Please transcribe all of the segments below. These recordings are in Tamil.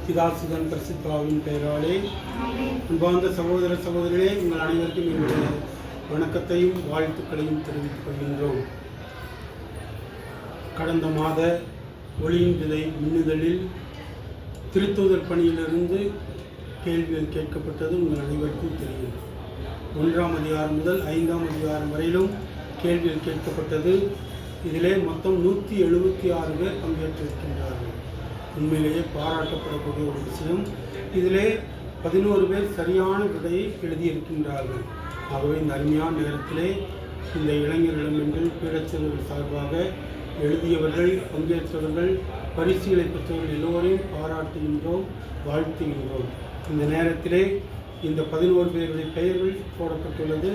பிதாசுதன் பரிசுத்தாவின் பெயராலே அன்பார்ந்த சகோதர சகோதரிகளே, உங்கள் அனைவருக்கும் எங்களுடைய வணக்கத்தையும் வாழ்த்துக்களையும் தெரிவித்துக் கொள்கின்றோம். கடந்த மாத ஒளியின் விதை மின்னுதலில் திருத்தூதர் பணியிலிருந்து கேள்விகள் கேட்கப்பட்டது உங்கள் அனைவருக்கும் தெரியும். 1ஆம் அதிகாரம் முதல் 5ஆம் அதிகாரம் வரையிலும் கேள்விகள் கேட்கப்பட்டது. இதிலே மொத்தம் 176 பேர் பங்கேற்றிருக்கின்றார்கள். உண்மையிலேயே பாராட்டப்படக்கூடிய ஒரு விஷயம். இதிலே 11 பேர் சரியான விடையை எழுதியிருக்கின்றார்கள். ஆகவே இந்த அருமையான நேரத்திலே இந்த இளைஞர்களிடமிருந்து பீடச்செல்வர்கள் சார்பாக எழுதியவர்கள், பங்கேற்றவர்கள், பரிசுகளை பெற்றவர்கள் எல்லோரையும் பாராட்டுகின்றோம், வாழ்த்துகின்றோம். இந்த நேரத்திலே இந்த 11 பேருடைய பெயர்கள் போடப்பட்டுள்ளது.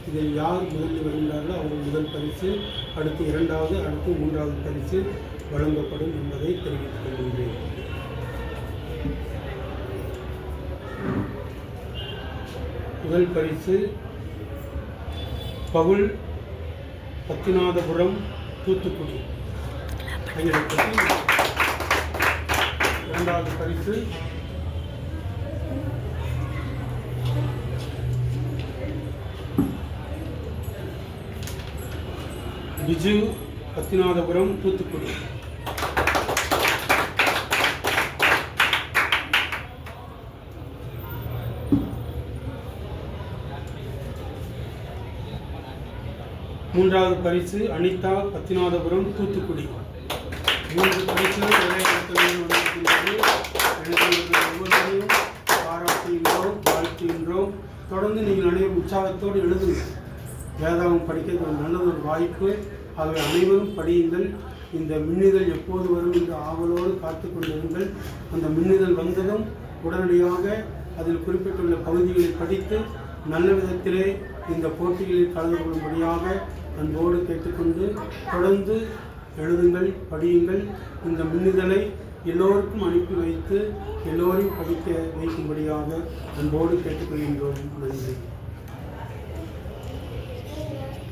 இதில் யார் முதலில் வருகின்றார்களோ அவர்கள் முதல் பரிசு, அடுத்து 2வது, அடுத்து 3வது பரிசு வழங்கப்படும் என்பதை தெரிவித்துக் கொள்கின்றேன். முதல் பரிசு பவுல், பத்திநாதபுரம், தூத்துக்குடி. 2வது பரிசு விஜு, பத்திநாதபுரம், தூத்துக்குடி. 3வது பரிசு அனிதா, பத்திநாதபுரம், தூத்துக்குடி. 3 பரிசு ஒரே இடத்தில் ஒவ்வொருவரையும் பாராட்டுகின்றோம், வாழ்த்துகின்றோம். தொடர்ந்து நீங்கள் அனைவரும் உற்சாகத்தோடு எழுதுங்கள். வேதாகம் படிக்க ஒரு நல்ல ஒரு வாய்ப்பு. ஆகவே அனைவரும் படியுங்கள். இந்த மின்னுதல் எப்போது வரும் என்று ஆவலோடு காத்து கொண்டிருங்கள். அந்த மின்னுதல் வந்ததும் உடனடியாக அதில் குறிப்பிட்டுள்ள பகுதிகளை படித்து நல்ல விதத்திலே இந்த போட்டிகளில் கலந்து கொள்ளும்படியாக அன்போடு கேட்டுக்கொண்டு தொடர்ந்து எழுதுங்கள், படியுங்கள். இந்த மின்னுதலை எல்லோருக்கும் அனுப்பி வைத்து எல்லோரையும் படிக்க வைக்கும்படியாக அன்போடு கேட்டுக்கொள்கின்றோம். நன்றி.